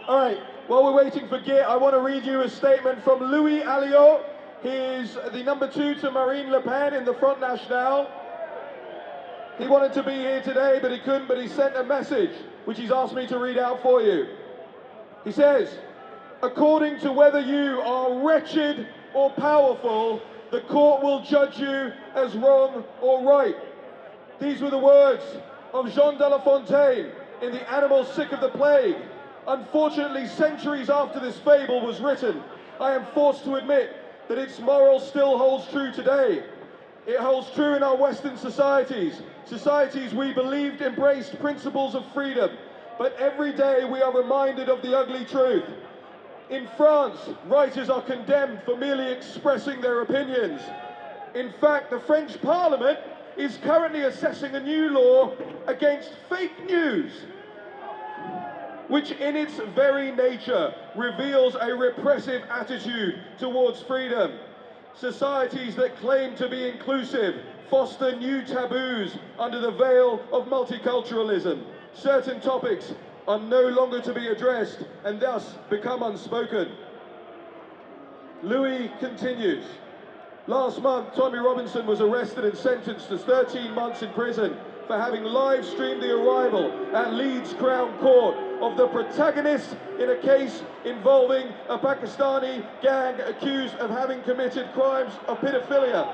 All right, while we're waiting for Git, I want to read you a statement from Louis Aliot. He's the #2 to Marine Le Pen in the Front National. He wanted to be here today, but he couldn't, but he sent a message, which he's asked me to read out for you. He says, according to whether you are wretched or powerful, the court will judge you as wrong or right. These were the words of Jean de La Fontaine in The Animal Sick of the Plague. Unfortunately, centuries after this fable was written, I am forced to admit that its moral still holds true today. It holds true in our Western societies, societies we believed embraced principles of freedom, but every day we are reminded of the ugly truth. In France, writers are condemned for merely expressing their opinions. In fact, the French Parliament is currently assessing a new law against fake news, which in its very nature reveals a repressive attitude towards freedom. Societies that claim to be inclusive foster new taboos under the veil of multiculturalism. Certain topics are no longer to be addressed and thus become unspoken. Louis continues. Last month, Tommy Robinson was arrested and sentenced to 13 months in prison for having live-streamed the arrival at Leeds Crown Court of the protagonist in a case involving a Pakistani gang accused of having committed crimes of pedophilia.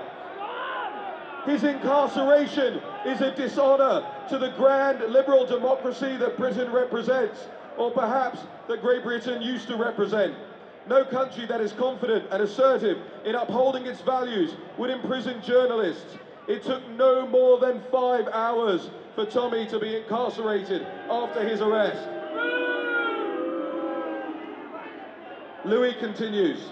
His incarceration is a dishonor to the grand liberal democracy that Britain represents, or perhaps that Great Britain used to represent. No country that is confident and assertive in upholding its values would imprison journalists. It took no more than 5 hours for Tommy to be incarcerated after his arrest. Louis continues.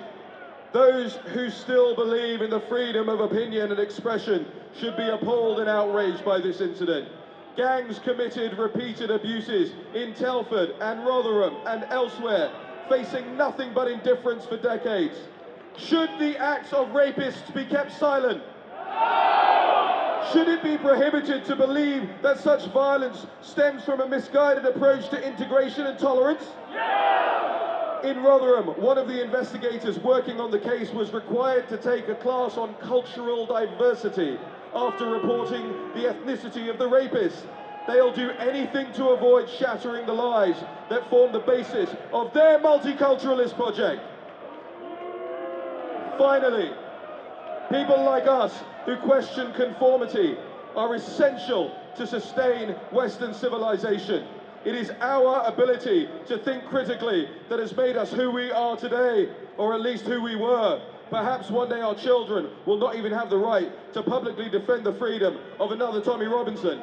Those who still believe in the freedom of opinion and expression should be appalled and outraged by this incident. Gangs committed repeated abuses in Telford and Rotherham and elsewhere, facing nothing but indifference for decades. Should the acts of rapists be kept silent? Should it be prohibited to believe that such violence stems from a misguided approach to integration and tolerance? In Rotherham, one of the investigators working on the case was required to take a class on cultural diversity after reporting the ethnicity of the rapist. They'll do anything to avoid shattering the lies that form the basis of their multiculturalist project. Finally, people like us who question conformity are essential to sustain Western civilization. It is our ability to think critically that has made us who we are today, or at least who we were. Perhaps one day our children will not even have the right to publicly defend the freedom of another Tommy Robinson.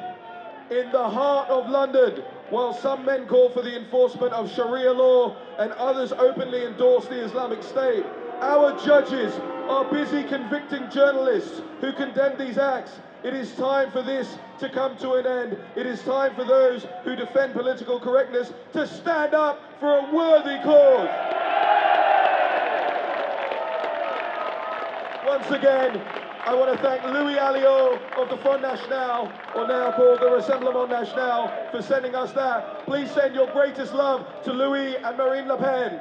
In the heart of London, while some men call for the enforcement of Sharia law and others openly endorse the Islamic State, our judges are busy convicting journalists who condemn these acts. It is time for this to come to an end. It is time for those who defend political correctness to stand up for a worthy cause. Once again, I want to thank Louis Aliot of the Front National, or now called the Rassemblement National, for sending us that. Please send your greatest love to Louis and Marine Le Pen.